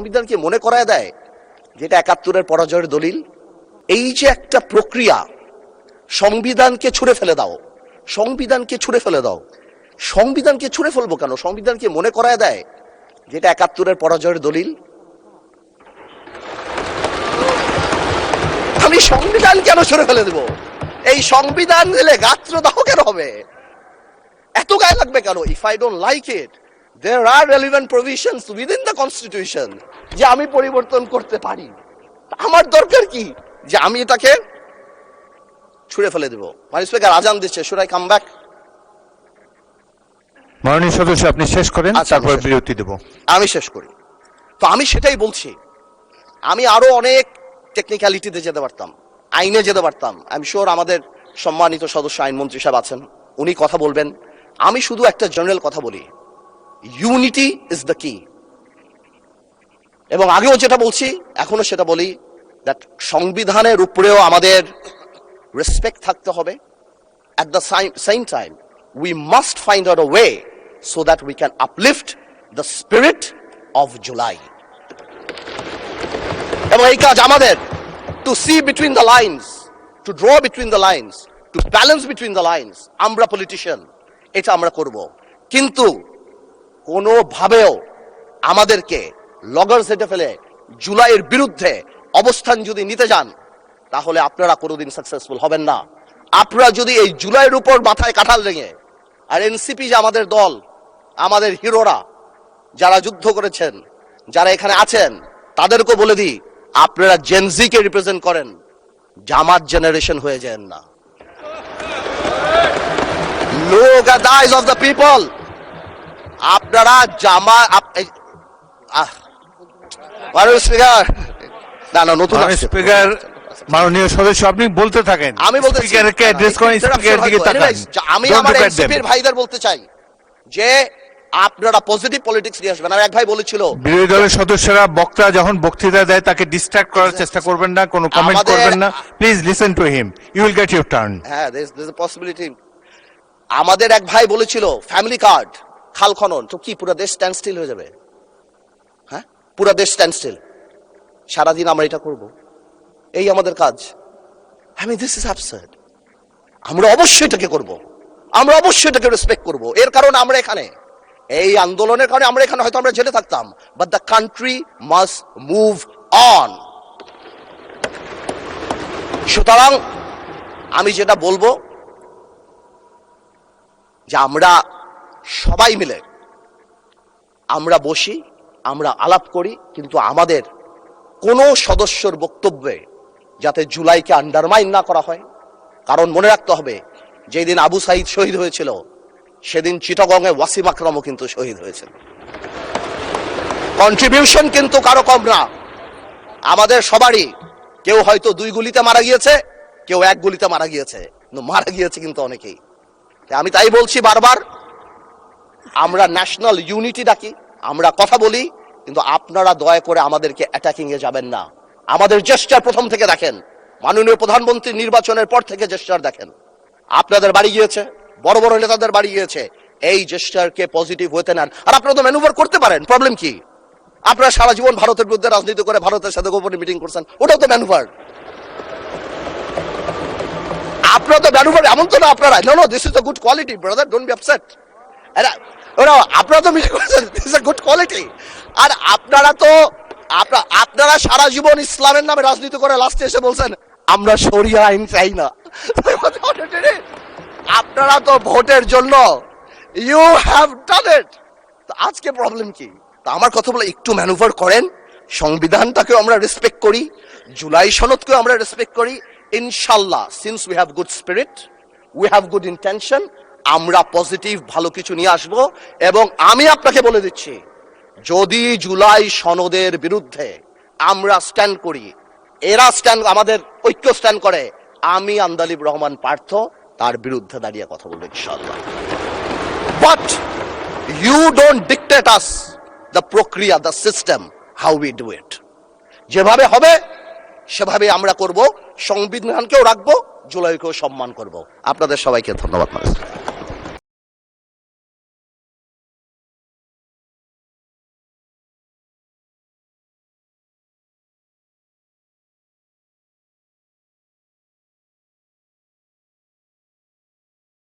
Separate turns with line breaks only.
সংবিধানকে মনে করায় দেয় যেটা ৭১-এর পরাজয়ের দলিল। এই যে একটা প্রক্রিয়া, সংবিধানকে ছুঁড়ে ফেলে দাও, সংবিধানকে ছুঁড়ে ফেলে দাও। সংবিধানকে ছুঁড়ে ফেলবো কেন? সংবিধানকে মনে করায় দেয় যেটা ৭১-এর পরাজয়ের দলিল। আমি সংবিধান কেন ছুঁড়ে ফেলে দেব? এই সংবিধান দিলে গাত্রদাহ কেন হবে? এত গায়ে লাগবে কেন? If I don't like it, there are relevant provisions within the constitution যে আমি পরিবর্তন করতে পারি। আমার দরকার কি যে আমি এটাকে ছুঁড়ে ফেলে দেব? মাননীয় স্পিকার আজান দিচ্ছে, should I come back?
মাননীয় সদস্য আপনি শেষ করেন, তারপর বিরতি দেব।
আমি শেষ করি। তো আমি সেটাই বলছি, আমি আরো অনেক টেকনিক্যালিটিতে যেতে পারতাম, আইনে যেতে পারতাম। আই এম শিওর আমাদের সম্মানিত সদস্য আইনমন্ত্রী সাহেব আছেন, উনি কথা বলবেন। আমি শুধু একটা জেনারেল কথা বলি, ইউনিটি ইজ দ্য কি। এবং আগেও যেটা বলছি, এখনো সেটা বলি, দ্যাট সংবিধানের উপরেও আমাদের রেসপেক্ট থাকতে হবে। At the same time we must find out a way so that we can uplift the spirit of July. এবং এই কাজ আমাদের, to see between the lines, to draw between the lines, to balance between the lines. আমরা politician, এটা আমরা করব। কিন্তু কোনোভাবেও আমাদেরকে লগর সেটে ফেলে জুলাইয়ের বিরুদ্ধে অবস্থান যদি নিতে যান, তাহলে আপনারা কোনোদিন সাকসেসফুল হবেন না। আপনারা যদি এই জুলাইয়ের উপর মাথায় কাঁঠাল রেঙে, আর এনসিপি যে আমাদের দল, আমাদের হিরোরা যারা যুদ্ধ করেছেন, যারা এখানে আছেন, তাদেরকে বলে দিই, আপনারা জেনজিকে রিপ্রেজেন্ট করেন, জামাত জেনারেশন হয়ে যান না। Look at the eyes of the people. আপনারা
স্পিকার, মাননীয় সদস্য আপনি বলতে থাকেন,
আমি বলতে
স্পিকারকে অ্যাড্রেস করেন, স্পিকারের দিকে তাকান।
আমি আমার এনসিপির ভাইদের বলতে চাই যে আপনারা পজিটিভ পলিটিক্স নিয়ে আসবেন। আর এক ভাই বলেছিল,
বিরোধী দলের সদস্যরা বক্তা যখন বক্তৃতা দেয় তাকে ডিস্ট্রাক্ট করার চেষ্টা করবেন না, কোনো কমেন্ট করবেন না। Please listen to him, you will get your turn.
হ্যাঁ, there is a possibility। আমাদের এক ভাই বলেছিল ফ্যামিলি কার্ড, খাল খনন, তো কি পুরো দেশ স্ট্যান্ড স্টিল হয়ে যাবে? হ্যাঁ, পুরো দেশ স্ট্যান্ড স্টিল। সারাদিন আমরা এটা করব, এই আমাদের কাজ। I mean this is absurd. আমরা অবশ্যই এটাকে করব, আমরা অবশ্যই এটাকে রেসপেক্ট করব। এর কারণে আমরা এখানে, এই আন্দোলনের কারণে আমরা এখানে, হয়তো আমরা জেলে থাকতাম, but the country must move on. সুতরাং আমি যেটা বলবো যে আমরা সবাই মিলে আমরা বসি, আমরা আলাপ করি, কিন্তু আমাদের কোন সদস্যর বক্তব্যে যাতে জুলাইকে আন্ডারমাইন না করা হয়। কারণ মনে রাখতে হবে, যেদিন আবু সাইদ শহীদ হয়েছিল, সেদিন চিটাগংয়ে ওয়াসিম আকরামও কিন্তু শহীদ হয়েছিল। কন্ট্রিবিউশন কিন্তু কারো কম না, আমাদের সবারই। কেউ হয়তো 2 গুলিতে মারা গিয়েছে, কেউ 1 গুলিতে মারা গিয়েছে, কিন্তু মারা গিয়েছে কিন্তু অনেকেই। আমি তাই বলছি বারবার, আমরা ন্যাশনাল ইউনিটি ডাকি, আমরা কথা বলি, কিন্তু আপনারা দয়া করে আমাদেরকে অ্যাটাকিং এ যাবেন না। আমাদের জেস্টার প্রথম থেকে দেখেন, মাননীয় প্রধানমন্ত্রী নির্বাচনের পর থেকে জেস্টার দেখেন। আপনাদের বাড়ি গিয়েছে, বড় বড় নেতাদের বাড়ি গিয়েছে, এই জেস্টারকে পজিটিভ হতে নেন। আর আপনারা তো ম্যানুভার করতে পারেন, প্রবলেম কি? আপনারা সারা জীবন ভারতের বিরুদ্ধে রাজনীতি করে ভারতের সাথে গোপনে মিটিং করছেন, ওটাও তো ম্যানুভার। আপনারা তো ম্যানুভার, এমন তো না আপনারা, no this is a good quality brother, don't be upset. আপনারা তো মিটিং করছেন, this is a good quality. আর আপনারা সারা জীবন ইসলামের নামে রাজনীতি করে লাস্টে এসে বলছেন আমরা শরিয়া আইন চাই না। আপনারা তো ভোটের জন্য, ইউ হ্যাভ ডান ইট। তো আজকে প্রবলেম কি? তো আমার কথা বলে একটু ম্যানুভার করেন, সংবিধানটাকেও আমরা রেসপেক্ট করি, জুলাই সনদকেও আমরা রেসপেক্ট করি। ইনশাল্লাহ, since we have good spirit, we have good intention, আমরা পজিটিভ ভালো কিছু নিয়ে আসব। এবং আমি আপনাকে বলে দিচ্ছি, যদি জুলাই সনদের বিরুদ্ধে আমরা স্ট্যান্ড করি, এরা স্ট্যান্ড, আমাদের ঐক্য স্ট্যান্ড করে, আমি আন্দালিব রহমান পার্থ তার বিরুদ্ধে দাঁড়িয়ে কথা বলবো ইনশাআল্লাহ। But you don't dictate us the প্রক্রিয়া, the system, how we do it. যেভাবে হবে সেভাবে আমরা করব, সংবিধানকেও রাখবো, জুলাইকেও সম্মান করব। আপনাদের সবাইকে ধন্যবাদ।